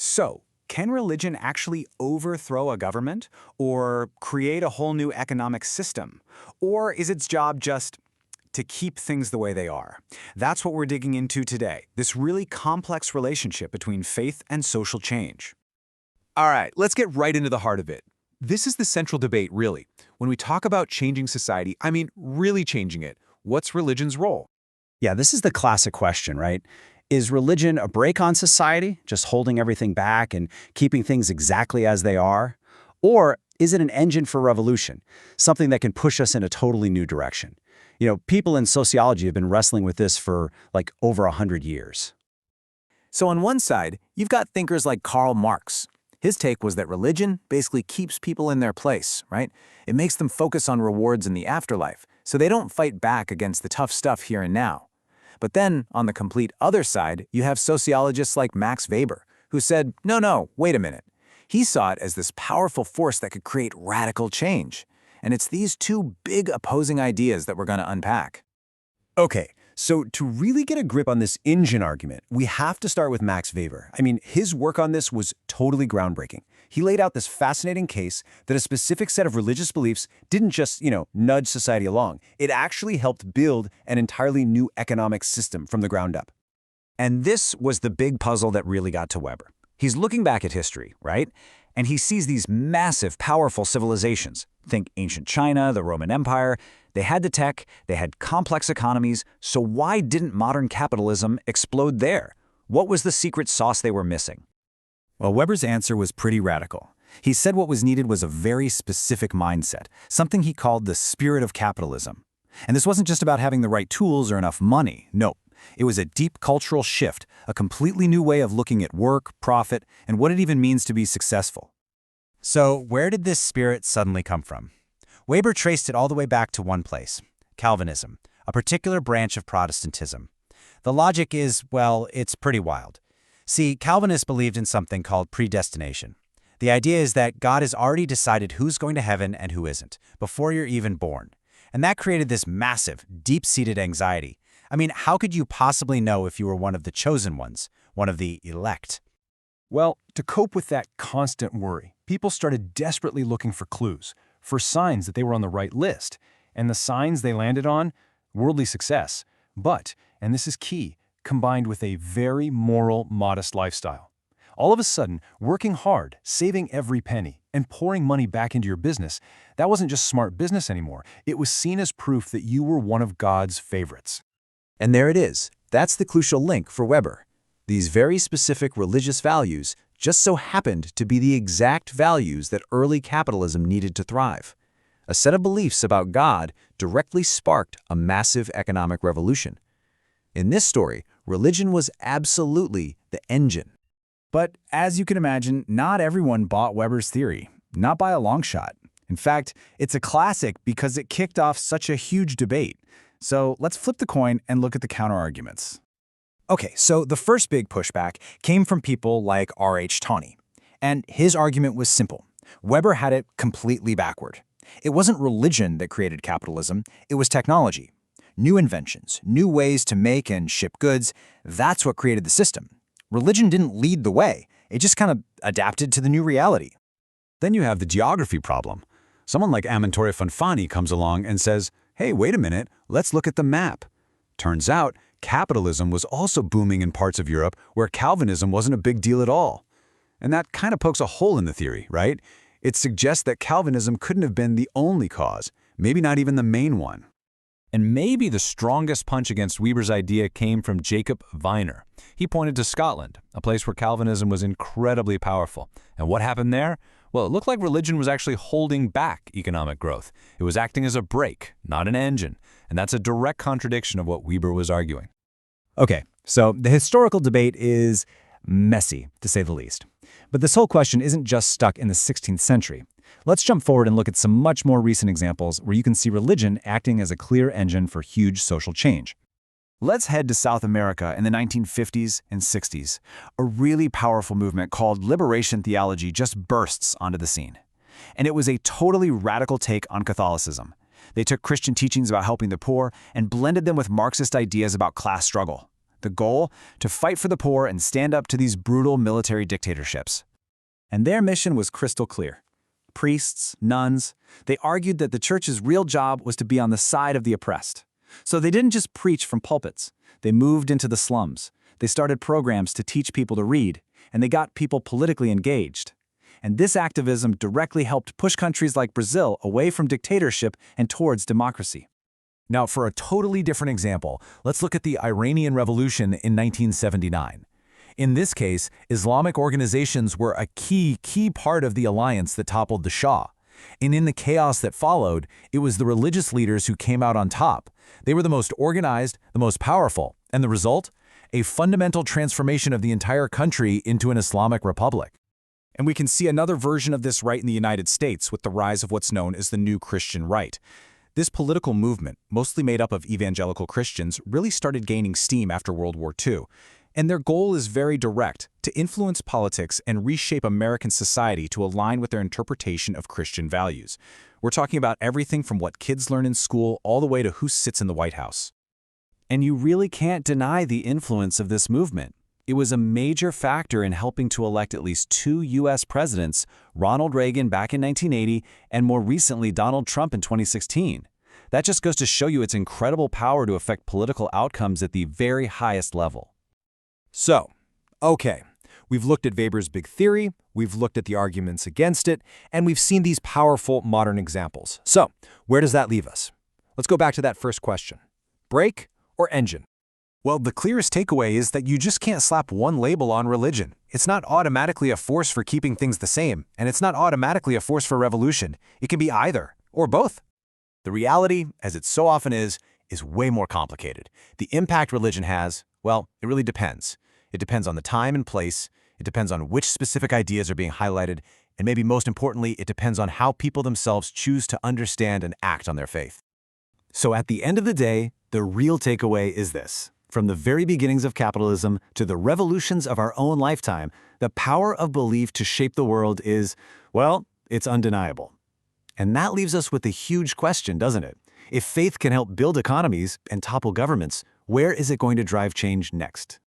So, can religion actually overthrow a government or create a whole new economic system? Or is its job just to keep things the way they are? That's what we're digging into today, this really complex relationship between faith and social change. All right, let's get right into the heart of it. This is the central debate, really. When we talk about changing society, I mean really changing it. What's religion's role? Yeah, this is the classic question, right? Is religion a brake on society, just holding everything back and keeping things exactly as they are? Or is it an engine for revolution, something that can push us in a totally new direction? People in sociology have been wrestling with this for like over 100 years. So on one side, you've got thinkers like Karl Marx. His take was that religion basically keeps people in their place, right? It makes them focus on rewards in the afterlife, so they don't fight back against the tough stuff here and now. But then, on the complete other side, you have sociologists like Max Weber, who said, no, wait a minute. He saw it as this powerful force that could create radical change. And it's these two big opposing ideas that we're going to unpack. Okay, so to really get a grip on this engine argument, we have to start with Max Weber. I mean, his work on this was totally groundbreaking. He laid out this fascinating case that a specific set of religious beliefs didn't just, nudge society along. It actually helped build an entirely new economic system from the ground up. And this was the big puzzle that really got to Weber. He's looking back at history, right? And he sees these massive, powerful civilizations. Think ancient China, the Roman Empire. They had the tech, they had complex economies, so why didn't modern capitalism explode there? What was the secret sauce they were missing? Well, Weber's answer was pretty radical. He said what was needed was a very specific mindset, something he called the spirit of capitalism. And this wasn't just about having the right tools or enough money. No, it was a deep cultural shift, a completely new way of looking at work, profit, and what it even means to be successful. So where did this spirit suddenly come from? Weber traced it all the way back to one place, Calvinism, a particular branch of Protestantism. The logic is, well, it's pretty wild. See, Calvinists believed in something called predestination. The idea is that God has already decided who's going to heaven and who isn't, before you're even born. And that created this massive, deep-seated anxiety. I mean, how could you possibly know if you were one of the chosen ones, one of the elect? Well, to cope with that constant worry, people started desperately looking for clues, for signs that they were on the right list. And the signs they landed on? Worldly success. But, and this is key, combined with a very moral, modest lifestyle. All of a sudden, working hard, saving every penny, and pouring money back into your business, that wasn't just smart business anymore. It was seen as proof that you were one of God's favorites. And there it is. That's the crucial link for Weber. These very specific religious values just so happened to be the exact values that early capitalism needed to thrive. A set of beliefs about God directly sparked a massive economic revolution. In this story, religion was absolutely the engine. But as you can imagine, not everyone bought Weber's theory, not by a long shot. In fact, it's a classic because it kicked off such a huge debate. So let's flip the coin and look at the counterarguments. Okay, so the first big pushback came from people like R.H. Tawney. And his argument was simple. Weber had it completely backward. It wasn't religion that created capitalism, it was technology. New inventions, new ways to make and ship goods, that's what created the system. Religion didn't lead the way, it just kind of adapted to the new reality. Then you have the geography problem. Someone like Amintore Fanfani comes along and says, hey, wait a minute, let's look at the map. Turns out, capitalism was also booming in parts of Europe where Calvinism wasn't a big deal at all. And that kind of pokes a hole in the theory, right? It suggests that Calvinism couldn't have been the only cause, maybe not even the main one. And maybe the strongest punch against Weber's idea came from Jacob Wiener. He pointed to Scotland, a place where Calvinism was incredibly powerful. And what happened there? Well, it looked like religion was actually holding back economic growth. It was acting as a brake, not an engine. And that's a direct contradiction of what Weber was arguing. Okay, so the historical debate is messy, to say the least. But this whole question isn't just stuck in the 16th century. Let's jump forward and look at some much more recent examples where you can see religion acting as a clear engine for huge social change. Let's head to South America in the 1950s and 60s. A really powerful movement called Liberation Theology just bursts onto the scene. And it was a totally radical take on Catholicism. They took Christian teachings about helping the poor and blended them with Marxist ideas about class struggle. The goal? To fight for the poor and stand up to these brutal military dictatorships. And their mission was crystal clear. Priests, nuns, they argued that the church's real job was to be on the side of the oppressed. So they didn't just preach from pulpits. They moved into the slums. They started programs to teach people to read, and they got people politically engaged. And this activism directly helped push countries like Brazil away from dictatorship and towards democracy. Now, for a totally different example, let's look at the Iranian Revolution in 1979. In this case, Islamic organizations were a key part of the alliance that toppled the Shah. And in the chaos that followed, it was the religious leaders who came out on top. They were the most organized, the most powerful, and the result? A fundamental transformation of the entire country into an Islamic republic. And we can see another version of this right in the United States with the rise of what's known as the New Christian Right. This political movement, mostly made up of evangelical Christians, really started gaining steam after World War II. And their goal is very direct, to influence politics and reshape American society to align with their interpretation of Christian values. We're talking about everything from what kids learn in school all the way to who sits in the White House. And you really can't deny the influence of this movement. It was a major factor in helping to elect at least 2 U.S. presidents, Ronald Reagan back in 1980 and more recently Donald Trump in 2016. That just goes to show you its incredible power to affect political outcomes at the very highest level. So, okay, we've looked at Weber's big theory, we've looked at the arguments against it, and we've seen these powerful modern examples. So, where does that leave us? Let's go back to that first question. Brake or engine? Well, the clearest takeaway is that you just can't slap one label on religion. It's not automatically a force for keeping things the same, and it's not automatically a force for revolution. It can be either, or both. The reality, as it so often is way more complicated. The impact religion has, well, it really depends. It depends on the time and place, it depends on which specific ideas are being highlighted, and maybe most importantly, it depends on how people themselves choose to understand and act on their faith. So at the end of the day, the real takeaway is this. From the very beginnings of capitalism to the revolutions of our own lifetime, the power of belief to shape the world is, well, it's undeniable. And that leaves us with a huge question, doesn't it? If faith can help build economies and topple governments, where is it going to drive change next?